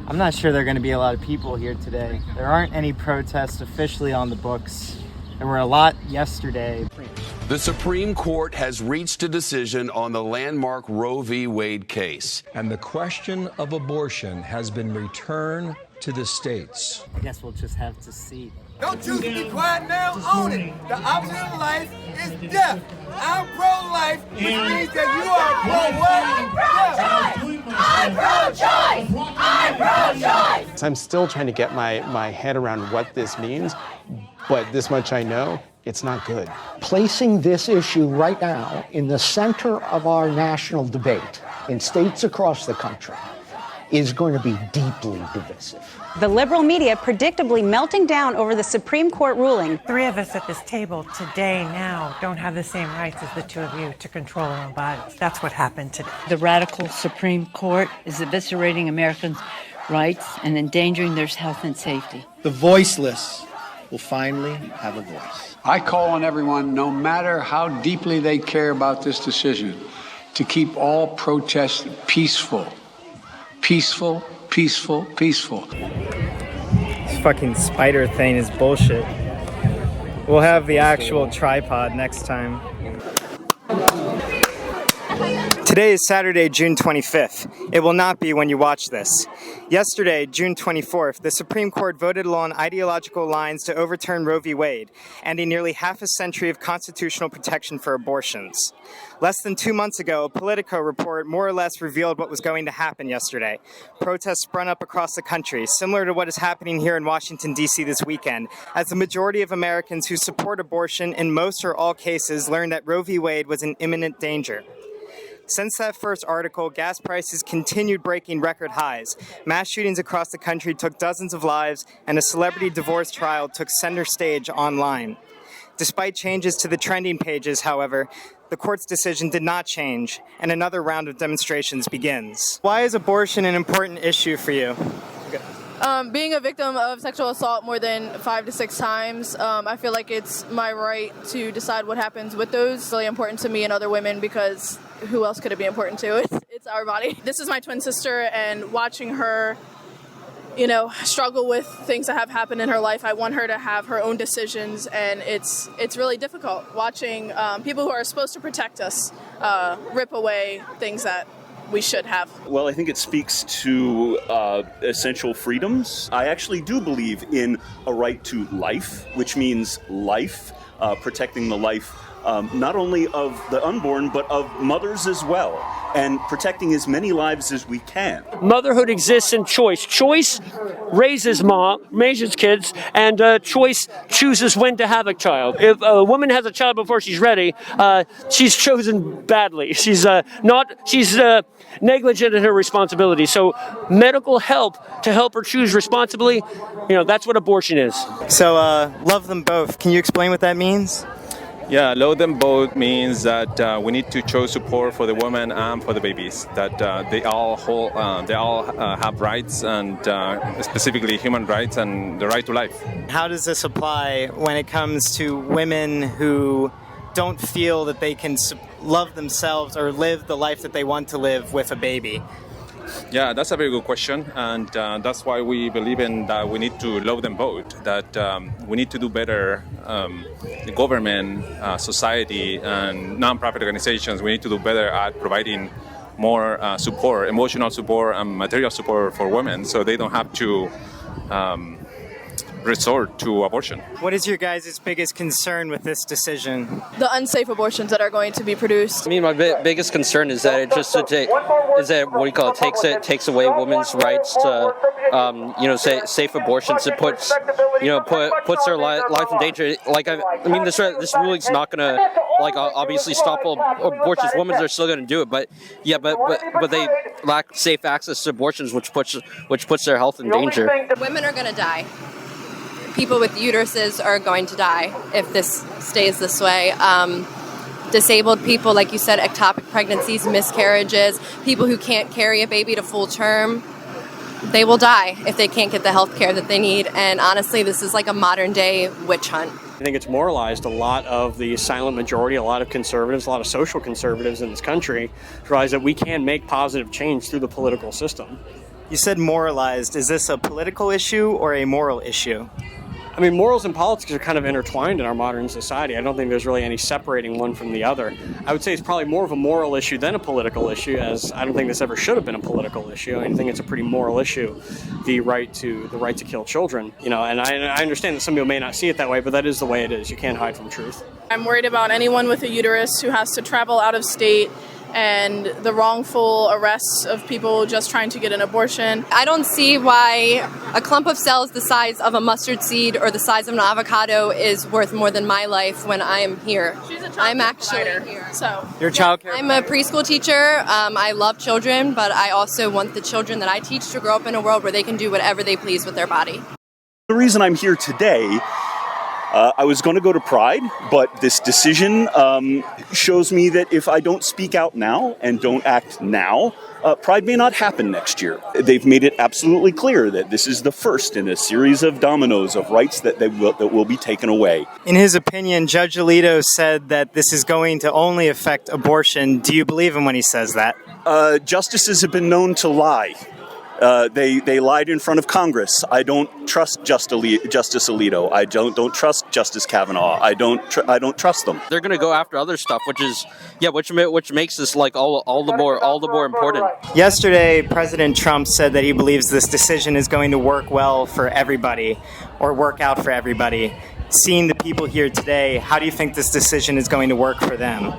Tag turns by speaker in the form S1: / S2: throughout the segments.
S1: I'm not sure there are going to be a lot of people here today. There aren't any protests officially on the books. There were a lot yesterday.
S2: The Supreme Court has reached a decision on the landmark Roe v. Wade case.
S3: And the question of abortion has been returned to the states.
S1: I guess we'll just have to see.
S4: Don't choose to be quiet now, own it. The opposite of life is death. I'm pro-life, which means that you are pro-what?
S5: I'm pro-choice! I'm pro-choice!
S6: I'm still trying to get my head around what this means, but this much I know, it's not good.
S7: Placing this issue right now in the center of our national debate in states across the country is going to be deeply divisive.
S8: The liberal media predictably melting down over the Supreme Court ruling.
S9: Three of us at this table today now don't have the same rights as the two of you to control our own bodies. That's what happened today.
S10: The radical Supreme Court is eviscerating Americans' rights and endangering their health and safety.
S11: The voiceless will finally have a voice.
S12: I call on everyone, no matter how deeply they care about this decision, to keep all protests peaceful. Peaceful, peaceful, peaceful.
S1: This fucking spider thing is bullshit. We'll have the actual tripod next time. Today is Saturday, June 25th. It will not be when you watch this. Yesterday, June 24th, the Supreme Court voted along ideological lines to overturn Roe v. Wade, ending nearly half a century of constitutional protection for abortions. Less than 2 months ago, a Politico report more or less revealed what was going to happen yesterday. Protests sprung up across the country, similar to what is happening here in Washington, D.C. this weekend, as the majority of Americans who support abortion in most or all cases learned that Roe v. Wade was in imminent danger. Since that first article, gas prices continued breaking record highs. Mass shootings across the country took dozens of lives, and a celebrity divorce trial took center stage online. Despite changes to the trending pages, however, the court's decision did not change, and another round of demonstrations begins. Why is abortion an important issue for you?
S13: Being a victim of sexual assault more than 5 to 6 times, I feel like it's my right to decide what happens with those. It's really important to me and other women because who else could it be important to? It's our body. This is my twin sister, and watching her, struggle with things that have happened in her life, I want her to have her own decisions, and it's really difficult watching people who are supposed to protect us rip away things that we should have.
S14: Well, I think it speaks to essential freedoms. I actually do believe in a right to life, which means life, protecting the life not only of the unborn, but of mothers as well, and protecting as many lives as we can.
S15: Motherhood exists in choice. Choice raises kids, and choice chooses when to have a child. If a woman has a child before she's ready, she's chosen badly. She's negligent in her responsibility. So medical help to help her choose responsibly, that's what abortion is.
S1: So, love them both. Can you explain what that means?
S16: Yeah, love them both means that we need to show support for the women and for the babies. That they all have rights, and specifically human rights and the right to life.
S1: How does this apply when it comes to women who don't feel that they can love themselves or live the life that they want to live with a baby?
S16: Yeah, that's a very good question, and that's why we believe in that we need to love them both, that we need to do better, the government, society, and non-profit organizations, we need to do better at providing more support, emotional support and material support for women so they don't have to resort to abortion.
S1: What is your guys' biggest concern with this decision?
S13: The unsafe abortions that are going to be produced.
S17: I mean, my biggest concern is that it takes away women's rights to, safe abortions. It puts their life in danger. This ruling's not going to, obviously stop abortions. Women are still going to do it, but they lack safe access to abortions, which puts their health in danger.
S18: Women are going to die. People with uteruses are going to die if this stays this way. Disabled people, like you said, ectopic pregnancies, miscarriages, people who can't carry a baby to full term, they will die if they can't get the health care that they need. And honestly, this is like a modern day witch hunt.
S19: I think it's moralized a lot of the silent majority, a lot of conservatives, a lot of social conservatives in this country to realize that we can make positive change through the political system.
S1: You said moralized. Is this a political issue or a moral issue?
S19: I mean, morals and politics are kind of intertwined in our modern society. I don't think there's really any separating one from the other. I would say it's probably more of a moral issue than a political issue, as I don't think this ever should have been a political issue. I think it's a pretty moral issue, the right to kill children. And I understand that some people may not see it that way, but that is the way it is. You can't hide from truth.
S13: I'm worried about anyone with a uterus who has to travel out of state and the wrongful arrests of people just trying to get an abortion.
S18: I don't see why a clump of cells the size of a mustard seed or the size of an avocado is worth more than my life when I am here. I'm actually here.
S13: So
S1: you're a child care.
S18: I'm a preschool teacher. I love children, but I also want the children that I teach to grow up in a world where they can do whatever they please with their body.
S14: The reason I'm here today, I was going to go to Pride, but this decision shows me that if I don't speak out now and don't act now, Pride may not happen next year. They've made it absolutely clear that this is the first in a series of dominoes of rights that will be taken away.
S1: In his opinion, Judge Alito said that this is going to only affect abortion. Do you believe him when he says that?
S14: Justices have been known to lie. They lied in front of Congress. I don't trust Justice Alito. I don't trust Justice Kavanaugh. I don't trust them.
S17: They're going to go after other stuff, which makes this like all the more important.
S1: Yesterday, President Trump said that he believes this decision is going to work well for everybody, or work out for everybody. Seeing the people here today, how do you think this decision is going to work for them?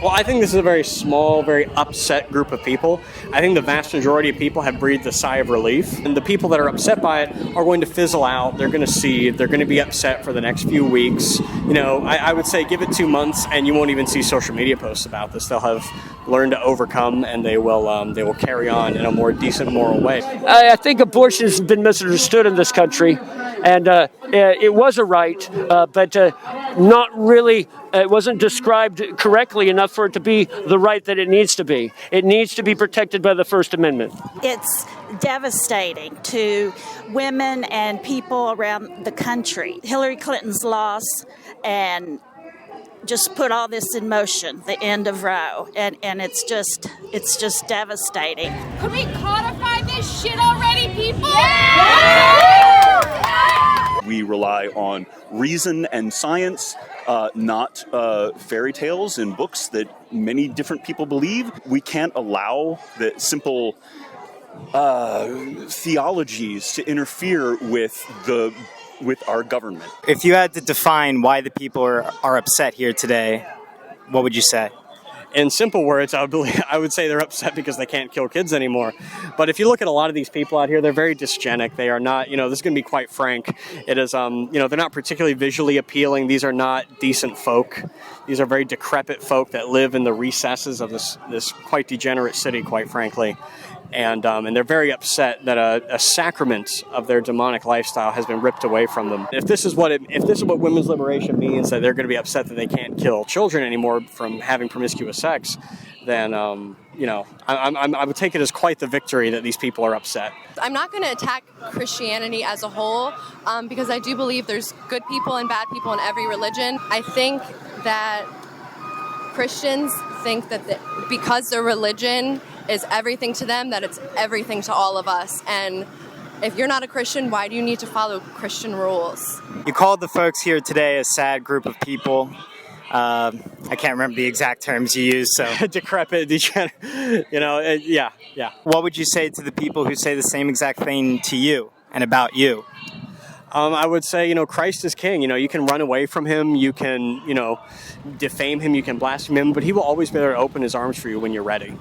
S19: Well, I think this is a very small, very upset group of people. I think the vast majority of people have breathed a sigh of relief. And the people that are upset by it are going to fizzle out. They're going to seethe. They're going to be upset for the next few weeks. I would say give it 2 months and you won't even see social media posts about this. They'll have learned to overcome and they will carry on in a more decent, moral way.
S15: I think abortion has been misunderstood in this country. And it was a right, but not really, it wasn't described correctly enough for it to be the right that it needs to be. It needs to be protected by the First Amendment.
S20: It's devastating to women and people around the country. Hillary Clinton's loss and just put all this in motion, the end of Roe, and it's just devastating.
S5: Can we codify this shit already, people?
S14: We rely on reason and science, not fairy tales and books that many different people believe. We can't allow the simple theologies to interfere with our government.
S1: If you had to define why the people are upset here today, what would you say?
S19: In simple words, I would say they're upset because they can't kill kids anymore. But if you look at a lot of these people out here, they're very dysgenic. They are not, this is going to be quite frank. It is, they're not particularly visually appealing. These are not decent folk. These are very decrepit folk that live in the recesses of this quite degenerate city, quite frankly. And they're very upset that a sacrament of their demonic lifestyle has been ripped away from them. If this is what women's liberation means, that they're going to be upset that they can't kill children anymore from having promiscuous sex, then I would take it as quite the victory that these people are upset.
S18: I'm not going to attack Christianity as a whole because I do believe there's good people and bad people in every religion. I think that Christians think that because their religion is everything to them, that it's everything to all of us. And if you're not a Christian, why do you need to follow Christian rules?
S1: You called the folks here today a sad group of people. I can't remember the exact terms you used, so...
S19: Decrepit, degenerate, yeah.
S1: What would you say to the people who say the same exact thing to you and about you?
S19: I would say, Christ is king. You can run away from him, you can, defame him, you can blaspheme him, but he will always be there to open his arms for you when you're ready.